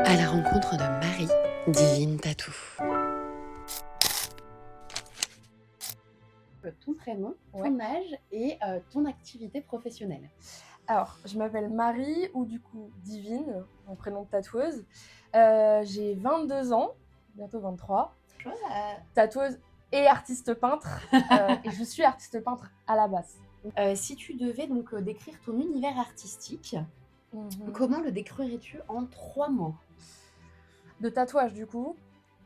À la rencontre de Marie, Divine Tatou. Ton prénom, ton âge et ton activité professionnelle. Alors, je m'appelle Marie, ou du coup Divine, mon prénom de tatoueuse. J'ai 22 ans, bientôt 23. Tatoueuse et artiste peintre. Et je suis artiste peintre à la base. Si tu devais donc décrire ton univers artistique, comment le décrirais-tu en 3 mots? De tatouage, du coup,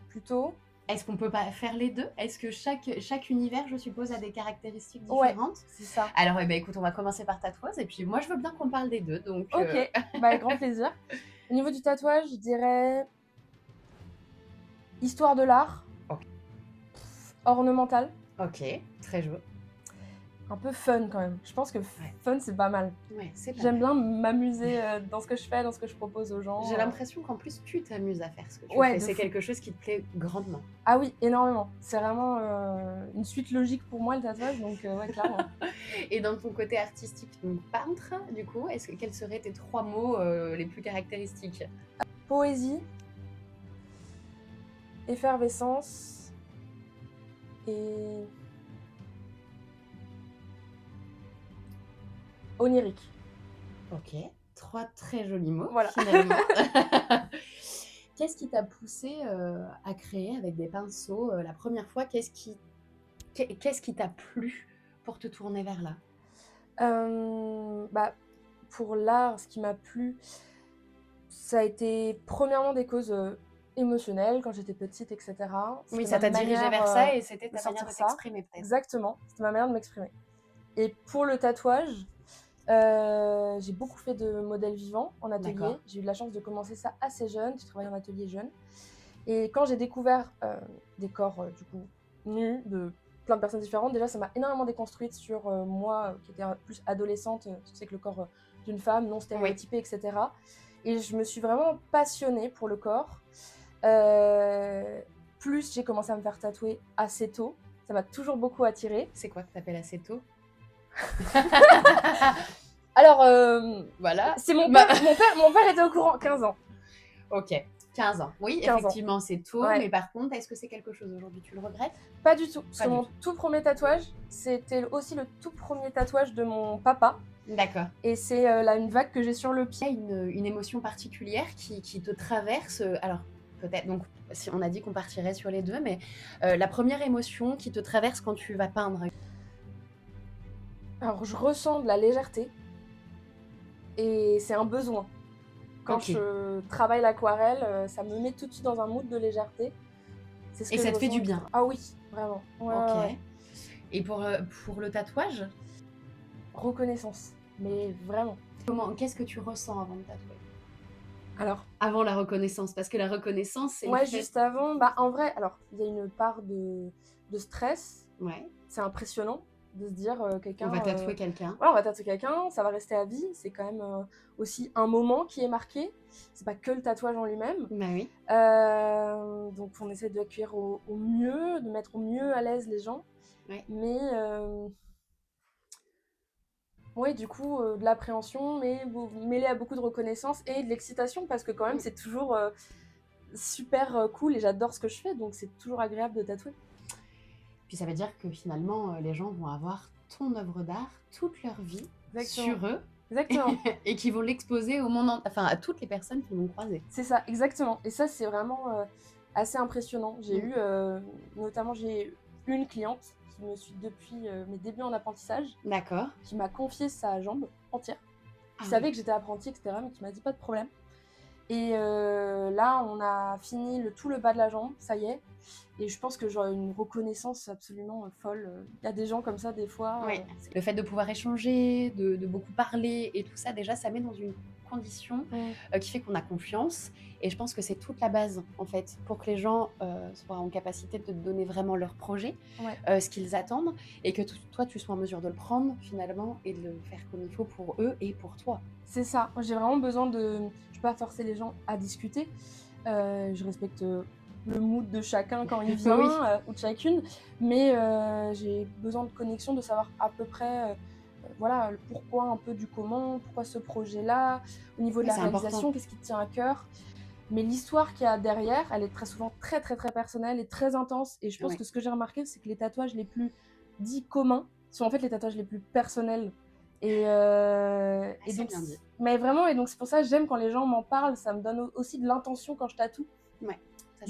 plutôt. Est-ce qu'on peut pas faire les deux? Est-ce que chaque univers, je suppose, a des caractéristiques Ouais, différentes? c'est ça. Alors, écoute, on va commencer par tatoueuse et puis moi, je veux bien qu'on parle des deux. Donc, Ok, avec grand plaisir. Au niveau du tatouage, je dirais histoire de l'art, Ok. ornemental, Ok, très joli. un peu fun quand même. Je pense que fun, c'est pas mal. Ouais, c'est pas J'aime mal. bien m'amuser dans ce que je fais, dans ce que je propose aux gens. J'ai l'impression qu'en plus, tu t'amuses à faire ce que tu Ouais, fais. de C'est fou. quelque chose qui te plaît grandement. Ah oui, énormément. C'est vraiment une suite logique pour moi, le tatouage, donc ouais, clairement. Et dans ton côté artistique, donc peintre, du coup, quels seraient tes 3 mots les plus caractéristiques? Poésie, effervescence et onirique. Ok, 3 très jolis mots, Voilà. finalement. Qu'est-ce qui t'a poussé à créer avec des pinceaux la première fois? Qu'est-ce qui t'a plu pour te tourner vers là? Bah, pour l'art, ce qui m'a plu, ça a été premièrement des causes émotionnelles quand j'étais petite, etc. Oui, C'était ça ma t'a dirigé manière vers ça et c'était de ta manière sortir de ça. t'exprimer peut-être. Exactement, c'était ma manière de m'exprimer. Et pour le tatouage, j'ai beaucoup fait de modèles vivants en atelier. D'accord. J'ai eu de la chance de commencer ça assez jeune. J'ai travaillé en atelier jeune. Et quand j'ai découvert des corps du coup nus de plein de personnes différentes, déjà ça m'a énormément déconstruite sur moi qui étais plus adolescente, ce que c'est que le corps d'une femme non stéréotypé, etc. Et je me suis vraiment passionnée pour le corps. Plus j'ai commencé à me faire tatouer assez tôt. Ça m'a toujours beaucoup attirée. C'est quoi que t'appelles assez tôt? Alors, Voilà. c'est mon père était au courant, 15 ans. Ok, 15 ans. Oui, 15 ans. effectivement, c'est tôt, Ouais. mais par contre, est-ce que c'est quelque chose aujourd'hui, tu le regrettes? Pas du tout, parce Pas que du mon tout premier tatouage, c'était aussi le tout premier tatouage de mon papa. D'accord. Et c'est là une vague que j'ai sur le pied. Il y a une émotion particulière qui te traverse. Alors, peut-être, donc, si on a dit qu'on partirait sur les deux, mais la première émotion qui te traverse quand tu vas peindre? Alors, je ressens de la légèreté. Et c'est un besoin. Quand je travaille l'aquarelle, ça me met tout de suite dans un mood de légèreté. C'est ce Et que ça je te fait ressens. du bien? Ah oui, vraiment. Ouais, Ok. ouais. Et pour le tatouage, Reconnaissance, mais vraiment. qu'est-ce que tu ressens avant de tatouer? Alors, Avant la reconnaissance, parce que la reconnaissance, c'est le ouais, fait... juste avant, bah en vrai, alors, il y a une part de stress. Ouais, C'est impressionnant de se dire quelqu'un. on va tatouer quelqu'un. Voilà, on va tatouer quelqu'un, ça va rester à vie. C'est quand même aussi un moment qui est marqué. C'est pas que le tatouage en lui-même. Bah oui. Donc on essaie d'accueillir au mieux, de mettre au mieux à l'aise les gens. Ouais. Mais ouais, du coup, de l'appréhension, mais mêlé à beaucoup de reconnaissance et de l'excitation, parce que quand même, c'est toujours super cool et j'adore ce que je fais, donc c'est toujours agréable de tatouer. Puis ça veut dire que finalement, les gens vont avoir ton œuvre d'art toute leur vie. Exactement. Sur eux. Exactement. Et qui vont l'exposer au monde, enfin à toutes les personnes qui vont croiser. C'est ça, exactement. Et ça, c'est vraiment assez impressionnant. J'ai eu, notamment, j'ai une cliente qui me suit depuis mes débuts en apprentissage. D'accord. Qui m'a confié sa jambe entière. Qui Ah savait oui. que j'étais apprentie, etc., mais qui m'a dit pas de problème. Et là, on a fini tout le bas de la jambe, ça y est. Et je pense que j'aurais une reconnaissance absolument folle. Il y a des gens comme ça, des fois. Oui. Le fait de pouvoir échanger, de beaucoup parler et tout ça, déjà, ça met dans une condition qui fait qu'on a confiance. Et je pense que c'est toute la base, en fait, pour que les gens soient en capacité de te donner vraiment leur projet, ce qu'ils attendent, et que toi, tu sois en mesure de le prendre, finalement, et de le faire comme il faut pour eux et pour toi. C'est ça. Moi, j'ai vraiment besoin de... Je peux pas forcer les gens à discuter. Je respecte le mood de chacun quand il vient, ou de chacune. Mais j'ai besoin de connexion, de savoir à peu près... voilà, le pourquoi un peu du comment, pourquoi ce projet-là, au niveau de la réalisation, qu'est-ce qui te tient à cœur. Mais l'histoire qu'il y a derrière, elle est très souvent très très très personnelle et très intense. Et je pense Ouais. que ce que j'ai remarqué, c'est que les tatouages les plus dits communs sont en fait les tatouages les plus personnels. Et C'est donc, bien dit. mais vraiment, et donc c'est pour ça que j'aime quand les gens m'en parlent, ça me donne aussi de l'intention quand je tatoue. Ouais.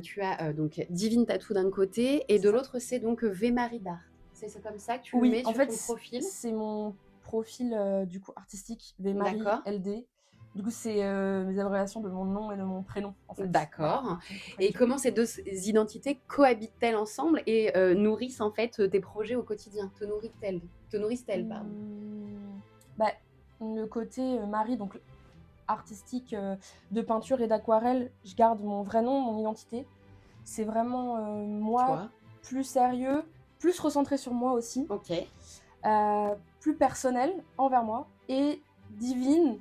Tu as donc Divine Tattoo d'un côté et C'est de ça. l'autre c'est donc V-Marie d'Art. C'est comme ça que tu le Oui, mets en sur fait, ton profil. c'est mon profil du coup artistique, Marie D'accord. LD. Du coup, c'est mes abréviations de mon nom et de mon prénom, en fait. D'accord. Voilà, c'est une Et contraction. comment ces deux identités cohabitent-elles ensemble et nourrissent en fait tes projets au quotidien? Te nourrissent-elles, pardon. Bah, le côté Marie, donc artistique de peinture et d'aquarelle, je garde mon vrai nom, mon identité. C'est vraiment moi, Toi. plus sérieux, plus recentré sur moi aussi, Ok. plus personnel envers moi. Et Divine,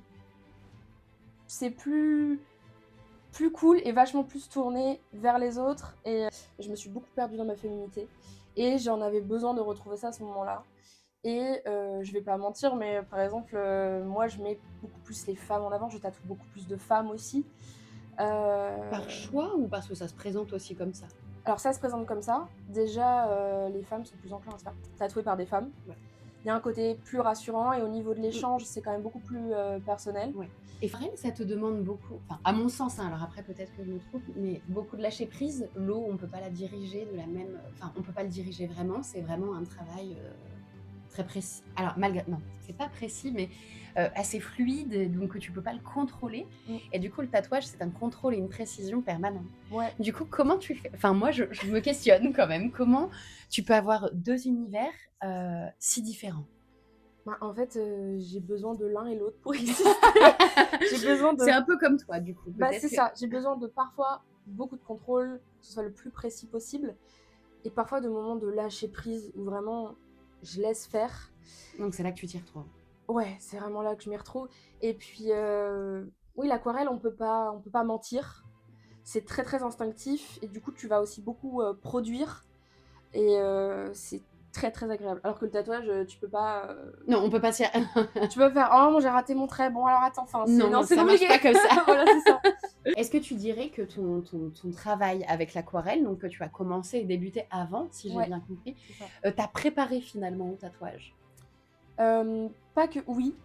c'est plus cool et vachement plus tourné vers les autres. Et je me suis beaucoup perdue dans ma féminité. Et j'en avais besoin de retrouver ça à ce moment-là. Et je vais pas mentir, mais par exemple, moi, je mets beaucoup plus les femmes en avant. Je tatoue beaucoup plus de femmes aussi. Par choix ou parce que ça se présente aussi comme ça? Alors ça se présente comme ça. Déjà, les femmes sont plus enclins à se faire tatouer par des femmes. Ouais. Il y a un côté plus rassurant et au niveau de l'échange, c'est quand même beaucoup plus personnel. Ouais. Et Pharrell, ça te demande beaucoup, enfin à mon sens, hein, alors après peut-être que je me trompe, mais beaucoup de lâcher prise. L'eau, on peut pas la diriger de la même, enfin on peut pas le diriger vraiment. C'est vraiment un travail très précis. Alors malgré, non, c'est pas précis, mais assez fluide, donc tu peux pas le contrôler. Et du coup, le tatouage, c'est un contrôle et une précision permanente. Ouais. Du coup, comment tu fais? Enfin, moi, je me questionne quand même. Comment tu peux avoir deux univers si différents? Bah, en fait, j'ai besoin de l'un et l'autre pour exister. J'ai besoin de... C'est un peu comme toi, du coup. Bah, Peut-être c'est que... ça. J'ai besoin de parfois beaucoup de contrôle, que ce soit le plus précis possible, et parfois de moments de lâcher prise où vraiment je laisse faire. Donc c'est là que tu t'y retrouves. Ouais, c'est vraiment là que je m'y retrouve. Et puis, oui, l'aquarelle, on peut pas mentir. C'est très très instinctif et du coup, tu vas aussi beaucoup produire et c'est très très agréable. Alors que le tatouage, tu peux pas. Non, on peut pas s'y... Tu peux faire oh non, j'ai raté mon trait. Bon, alors attends, enfin, c'est Non, c'est ça marche compliqué. pas comme ça. Voilà, c'est ça. Est-ce que tu dirais que ton travail avec l'aquarelle, donc que tu as commencé et débuté avant, si j'ai Ouais, bien compris, c'est ça. t'a préparé finalement au tatouage? Pas que oui,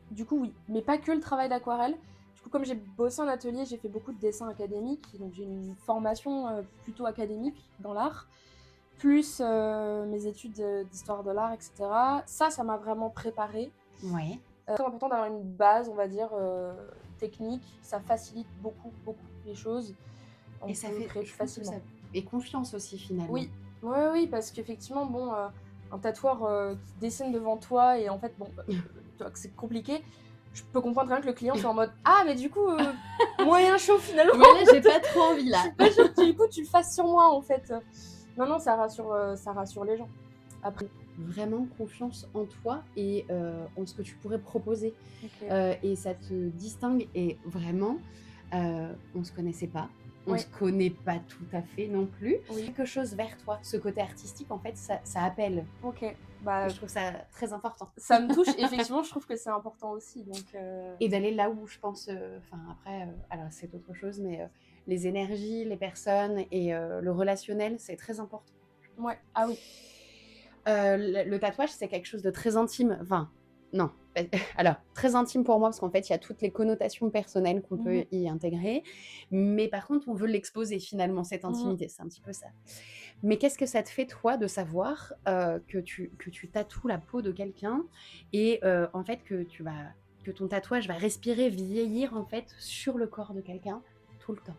du coup oui, mais pas que le travail d'aquarelle. Du coup, comme j'ai bossé en atelier, j'ai fait beaucoup de dessins académiques, donc j'ai une formation plutôt académique dans l'art, plus mes études d'histoire de l'art, etc. Ça m'a vraiment préparée. Ouais. C'est très important d'avoir une base, on va dire, technique. Ça facilite beaucoup, beaucoup les choses. On Et ça peut fait créer plus facilement. et confiance aussi finalement. Oui, oui, parce qu'effectivement, bon, un tatoueur qui dessine devant toi et en fait, bon, tu vois que c'est compliqué. Je peux comprendre rien que le client soit en mode ah mais du coup moyen chaud finalement. Ouais, là, j'ai pas trop envie là. Pas sûr que du coup tu le fasses sur moi en fait. Non, ça rassure les gens. Après. Vraiment confiance en toi et en ce que tu pourrais proposer. Okay. Et ça te distingue et vraiment, on se connaissait pas. On Oui. se connaît pas tout à fait non plus. Oui. Quelque chose vers toi, ce côté artistique, en fait, ça appelle. Ok. Bah, je trouve ça très important. Ça me touche. Effectivement, je trouve que c'est important aussi. Donc, Et d'aller là où je pense, enfin après, alors c'est autre chose, mais les énergies, les personnes et le relationnel, c'est très important. Ouais. Ah oui. Le tatouage, c'est quelque chose de très intime. Enfin, non. Alors, très intime pour moi, parce qu'en fait, il y a toutes les connotations personnelles qu'on peut y intégrer. Mais par contre, on veut l'exposer finalement, cette intimité. C'est un petit peu ça. Mais qu'est-ce que ça te fait, toi, de savoir que tu tatoues la peau de quelqu'un et en fait, que ton tatouage va respirer, vieillir, en fait, sur le corps de quelqu'un tout le temps?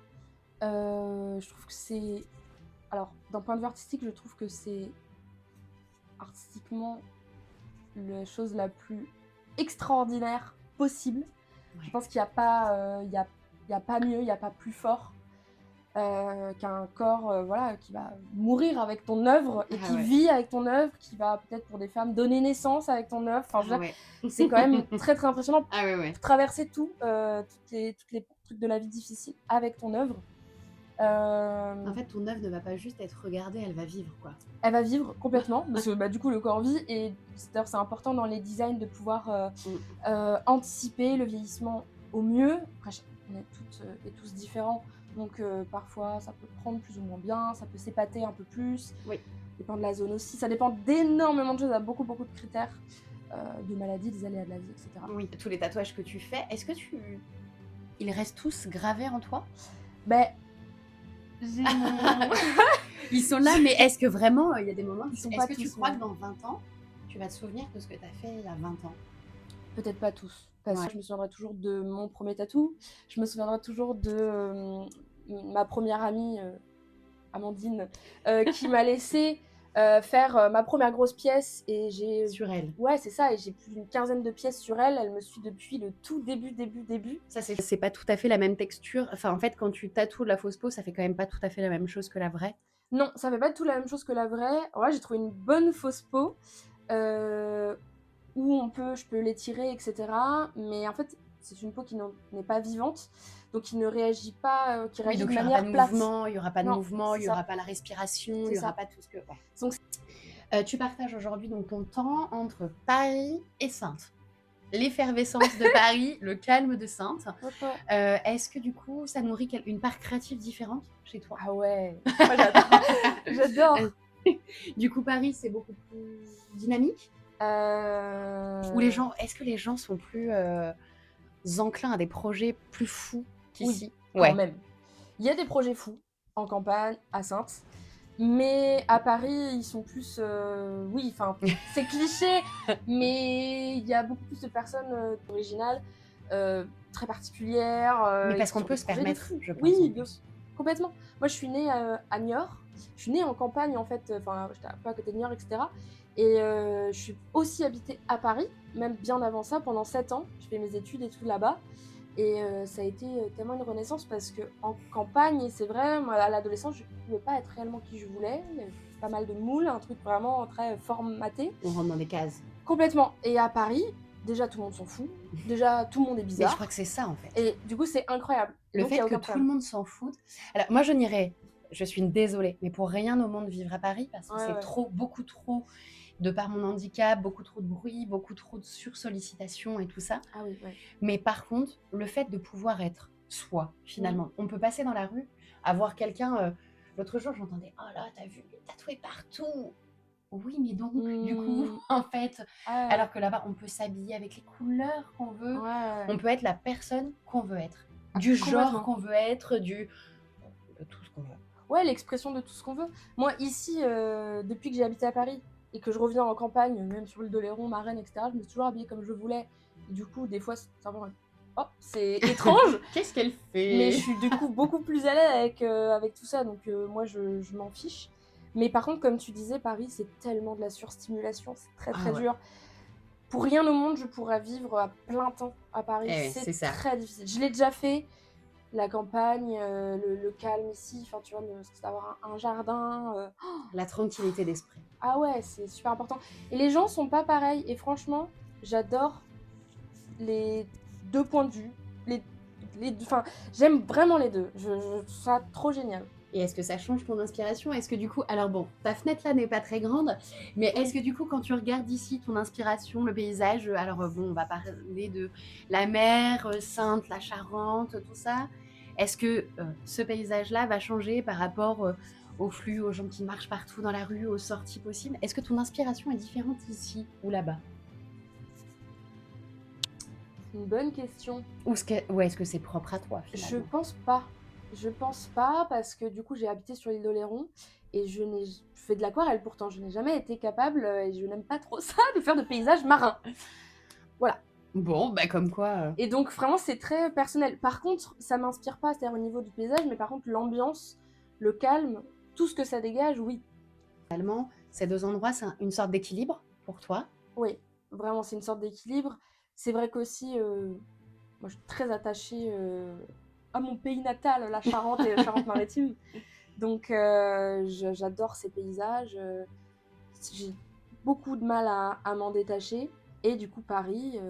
Je trouve que c'est... Alors, d'un point de vue artistique, je trouve que c'est artistiquement la chose la plus extraordinaire possible. Ouais. Je pense qu'il n'y a pas, y a pas mieux, il n'y a pas plus fort qu'un corps voilà, qui va mourir avec ton œuvre et qui vit avec ton œuvre, qui va peut-être pour des femmes donner naissance avec ton œuvre. Enfin, c'est quand même très très impressionnant. Traverser tous les trucs de la vie difficile avec ton œuvre. En fait, ton œuvre ne va pas juste être regardée, elle va vivre, quoi. Elle va vivre complètement, parce que du coup, le corps vit, et c'est important dans les designs de pouvoir anticiper le vieillissement au mieux. Après, on est toutes et tous différents, Donc parfois, ça peut prendre plus ou moins bien, ça peut s'épater un peu plus. Oui. Ça dépend de la zone aussi. Ça dépend d'énormément de choses, à beaucoup de critères, de maladies, des aléas de la vie, etc. Oui, tous les tatouages que tu fais, est-ce que ils restent tous gravés en toi? Ben, j'ai mon... Ils sont là, mais est-ce que vraiment, il y a des moments, Ils sont est-ce pas que tu tous, crois mais- que dans 20 ans, tu vas te souvenir de ce que tu as fait il y a 20 ans? Peut-être pas tous. Parce Ouais. que je me souviendrai toujours de mon premier tatou. Je me souviendrai toujours de ma première amie, Amandine, qui m'a laissé faire ma première grosse pièce. Et j'ai... Sur elle. Ouais, c'est ça. Et j'ai plus d'une quinzaine de pièces sur elle. Elle me suit depuis le tout début. Ça, c'est pas tout à fait la même texture. Enfin, en fait, quand tu tatoues de la fausse peau, ça fait quand même pas tout à fait la même chose que la vraie. Non, ça fait pas tout la même chose que la vraie. En vrai, j'ai trouvé une bonne fausse peau. Où je peux l'étirer, etc. Mais en fait, c'est une peau qui n'est pas vivante, donc qui ne réagit pas, qui Oui, réagit donc de il n'y aura pas manière de plate. mouvement, il n'y aura pas de Non, mouvement, c'est il n'y ça. aura pas la respiration, il C'est n'y aura ça. pas tout ce que... Ouais. Donc, tu partages aujourd'hui donc ton temps entre Paris et Saintes. L'effervescence de Paris, le calme de Saintes. Est-ce que du coup, ça nourrit une part créative différente chez toi? Ah ouais, moi j'adore. J'adore. Du coup, Paris, c'est beaucoup plus dynamique? Ou est-ce que les gens sont plus enclins à des projets plus fous qu'ici? Quand même. Il y a des projets fous en campagne, à Saintes, mais à Paris, ils sont plus... oui, enfin, c'est cliché, mais il y a beaucoup plus de personnes originales, très particulières. Mais parce qui qu'on ont peut des se projets de permettre, fou. je pense. Oui, complètement. Moi, je suis née à Niort. Je suis née en campagne, en fait. Enfin, j'étais un peu à côté de Niort, etc. Et je suis aussi habitée à Paris, même bien avant ça, pendant 7 ans. Je fais mes études et tout là-bas. Et ça a été tellement une renaissance parce qu'en campagne, c'est vrai, moi, à l'adolescence, je ne pouvais pas être réellement qui je voulais. Il y avait pas mal de moules, un truc vraiment très formaté. On rentre dans des cases. Complètement. Et à Paris, déjà tout le monde s'en fout. Déjà tout le monde est Mais bizarre. je crois que c'est ça en fait. Et du coup, c'est incroyable. Le Donc, il y fait a que aucun tout le problème. monde s'en foute. Alors moi, je suis désolée, mais pour rien au monde vivre à Paris parce que c'est trop, beaucoup trop, de par mon handicap, beaucoup trop de bruit, beaucoup trop de sursollicitation et tout ça. Ah oui, ouais. Mais par contre, le fait de pouvoir être soi, finalement. On peut passer dans la rue, avoir quelqu'un... L'autre jour, j'entendais « Oh là, t'as vu, il est tatoué partout !» Oui, mais donc, du coup, en fait, alors que là-bas, on peut s'habiller avec les couleurs qu'on veut. On peut être la personne qu'on veut être. Du genre qu'on veut être, de tout ce qu'on veut. Ouais, l'expression de tout ce qu'on veut. Moi, ici, depuis que j'ai habité à Paris et que je reviens en campagne, même sur l'île d'Oléron, Marennes, etc., je me suis toujours habillée comme je voulais. Et du coup, des fois, c'est étrange. Qu'est-ce qu'elle fait? Mais je suis du coup beaucoup plus à l'aise avec tout ça, donc moi, je m'en fiche. Mais par contre, comme tu disais, Paris, c'est tellement de la surstimulation, c'est très dur. Pour rien au monde, je pourrais vivre à plein temps à Paris. C'est très difficile. Je l'ai déjà fait. La campagne, le calme ici, enfin tu vois, d'avoir un jardin. La tranquillité d'esprit. Ah ouais, c'est super important. Et les gens sont pas pareils. Et franchement, j'adore les deux points de vue. Enfin, j'aime vraiment les deux. Je trouve ça trop génial. Et est-ce que ça change ton inspiration? Est-ce que du coup, alors bon, ta fenêtre là n'est pas très grande, mais est-ce que du coup, quand tu regardes ici ton inspiration, le paysage, alors bon, on va parler de la mer, Saintes, la Charente, tout ça. Est-ce que ce paysage-là va changer par rapport au flux, aux gens qui marchent partout dans la rue, aux sorties possibles? Est-ce que ton inspiration est différente ici ou là-bas? C'est une bonne question. Ou est-ce que c'est propre à toi finalement? Je pense pas. Je pense pas parce que du coup j'ai habité sur l'île d'Oléron et je fais de l'aquarelle pourtant. Je n'ai jamais été capable et je n'aime pas trop ça de faire de paysages marins. Voilà. Bon, bah comme quoi. Et donc vraiment c'est très personnel. Par contre, ça m'inspire pas, c'est-à-dire au niveau du paysage, mais par contre l'ambiance, le calme, tout ce que ça dégage, oui. Finalement, ces deux endroits, c'est une sorte d'équilibre pour toi? Oui, vraiment c'est une sorte d'équilibre. C'est vrai qu'aussi, moi je suis très attachée à mon pays natal, la Charente et la Charente-Maritime. Donc j'adore ces paysages. J'ai beaucoup de mal à m'en détacher. Et du coup Paris,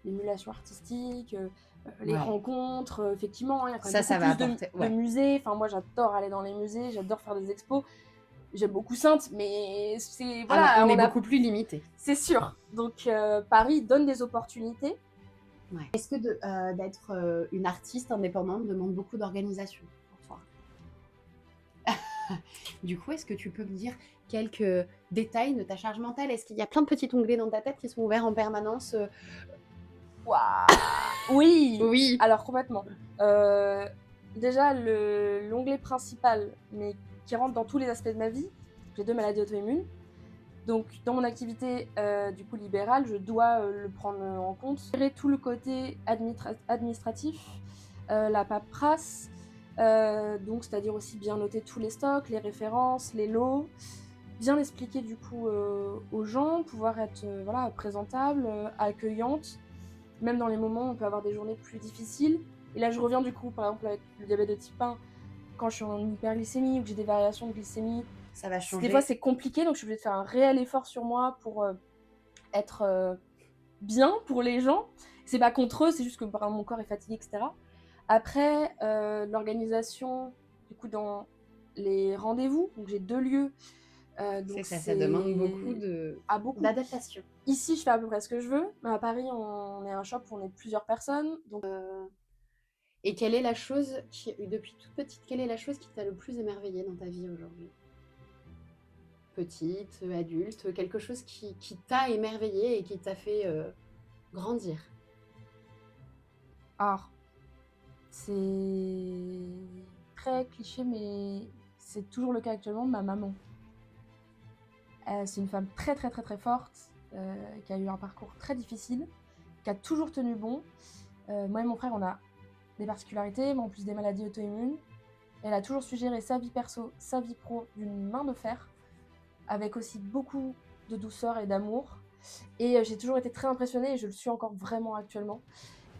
l'émulation artistique, les rencontres, effectivement, il y a quand même beaucoup plus de musées. Enfin, moi j'adore aller dans les musées, j'adore faire des expos. J'aime beaucoup Saintes, mais c'est voilà, on est beaucoup plus limité. C'est sûr. Donc Paris donne des opportunités. Ouais. Est-ce que d'être une artiste indépendante demande beaucoup d'organisation pour toi? Du coup, est-ce que tu peux me dire quelques détails de ta charge mentale? Est-ce qu'il y a plein de petits onglets dans ta tête qui sont ouverts en permanence? Waouh! Oui! Oui. Alors complètement. Déjà l'onglet principal, mais qui rentre dans tous les aspects de ma vie, j'ai 2 maladies auto-immunes. Donc dans mon activité du coup libérale, je dois le prendre en compte. Gérer tout le côté administratif, la paperasse, donc c'est-à-dire aussi bien noter tous les stocks, les références, les lots, bien expliquer du coup aux gens, pouvoir être voilà, présentable, accueillante, même dans les moments où on peut avoir des journées plus difficiles. Et là je reviens du coup par exemple avec le diabète de type 1, quand je suis en hyperglycémie ou que j'ai des variations de glycémie, Ça va changer. des fois c'est compliqué, donc je suis obligée de faire un réel effort sur moi pour être bien pour les gens. C'est pas contre eux, c'est juste que par exemple, mon corps est fatigué, etc. Après, l'organisation, du coup, dans les rendez-vous, donc j'ai 2 lieux. Donc ça demande beaucoup d'adaptation. Ici, je fais à peu près ce que je veux. Mais à Paris, on est un shop où on est plusieurs personnes. Donc, Et quelle est la chose depuis toute petite, quelle est la chose qui t'a le plus émerveillée dans ta vie aujourd'hui? Petite, adulte, quelque chose qui t'a émerveillée et qui t'a fait grandir? alors, c'est très cliché, mais c'est toujours le cas actuellement, ma maman. C'est une femme très très très très forte, qui a eu un parcours très difficile, qui a toujours tenu bon. Moi et mon frère, on a des particularités, mais en plus des maladies auto-immunes. Elle a toujours su gérer sa vie perso, sa vie pro d'une main de fer, avec aussi beaucoup de douceur et d'amour. Et j'ai toujours été très impressionnée, et je le suis encore vraiment actuellement.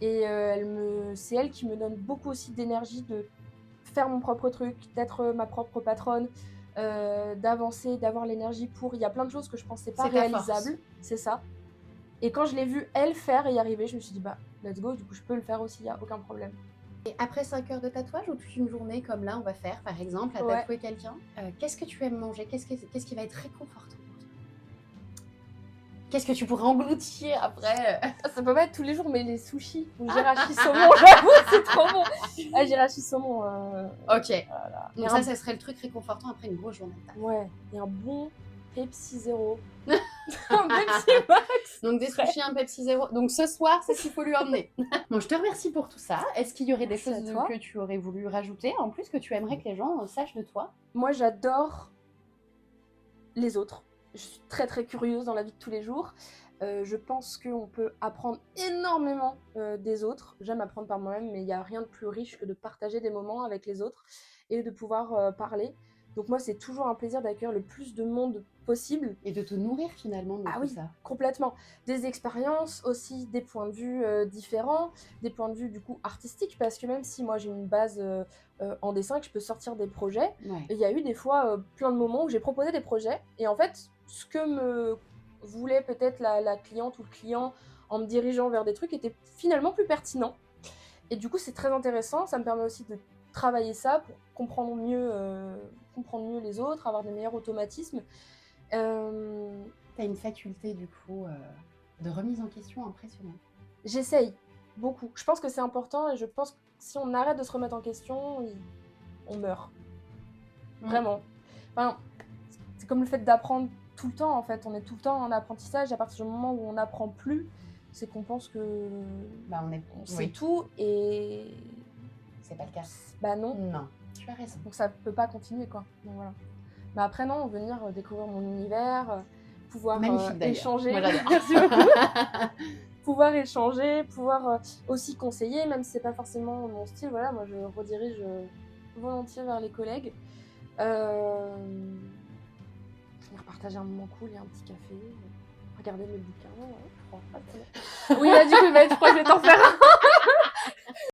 Et c'est elle qui me donne beaucoup aussi d'énergie de faire mon propre truc, d'être ma propre patronne, d'avancer, d'avoir l'énergie pour... Il y a plein de choses que je pensais pas réalisables, c'est ça. Et quand je l'ai vue, elle, faire et y arriver, je me suis dit, bah, let's go, du coup, je peux le faire aussi, il n'y a aucun problème. Et après 5 heures de tatouage ou toute une journée comme là on va faire par exemple à tatouer quelqu'un, qu'est-ce que tu aimes manger? Qu'est-ce qui va être réconfortant pour toi? Qu'est-ce que tu pourrais engloutir après? Ça peut pas être tous les jours, mais les sushis ou jirachi saumon, j'avoue, c'est trop bon. Ah, jirachi saumon. Ok. Voilà. Donc ça serait le truc réconfortant après une grosse journée de tatouage. Ouais, et un bon Pepsi Zéro. Un Pepsi Max. Donc des sushis, un Pepsi Zéro. Donc ce soir, c'est ce qu'il faut lui emmener. Bon, je te remercie pour tout ça. Est-ce qu'il y aurait des choses que tu aurais voulu rajouter en plus que tu aimerais que les gens sachent de toi? Moi, j'adore les autres. Je suis très très curieuse dans la vie de tous les jours. Je pense qu'on peut apprendre énormément des autres. J'aime apprendre par moi-même, mais il n'y a rien de plus riche que de partager des moments avec les autres et de pouvoir parler. Donc moi, c'est toujours un plaisir d'accueillir le plus de monde possible. Et de te nourrir finalement de tout ça. Complètement. Des expériences aussi, des points de vue différents, des points de vue du coup artistiques, parce que même si moi j'ai une base en dessin, que je peux sortir des projets, il y a eu des fois plein de moments où j'ai proposé des projets, et en fait, ce que me voulait peut-être la cliente ou le client en me dirigeant vers des trucs était finalement plus pertinent. Et du coup, c'est très intéressant, ça me permet aussi de travailler ça pour comprendre mieux les autres, avoir des meilleurs automatismes. Tu as une faculté du coup de remise en question impressionnante. J'essaye beaucoup. Je pense que c'est important, et je pense que si on arrête de se remettre en question, on meurt. Vraiment. Enfin, c'est comme le fait d'apprendre tout le temps en fait. On est tout le temps en apprentissage. À partir du moment où on n'apprend plus, c'est qu'on pense que on sait tout, et c'est pas le cas. Bah non. Non, tu as raison. Donc ça peut pas continuer quoi. Donc voilà. Mais après non, venir découvrir mon univers, pouvoir échanger. Moi, j'adore. Merci beaucoup. Pouvoir échanger, pouvoir aussi conseiller, même si c'est pas forcément mon style. Voilà, moi je redirige volontiers vers les collègues. Venir partager un moment cool et un petit café. Regarder mes bouquins. Oui, là du coup il va être froid, je vais t'en faire un.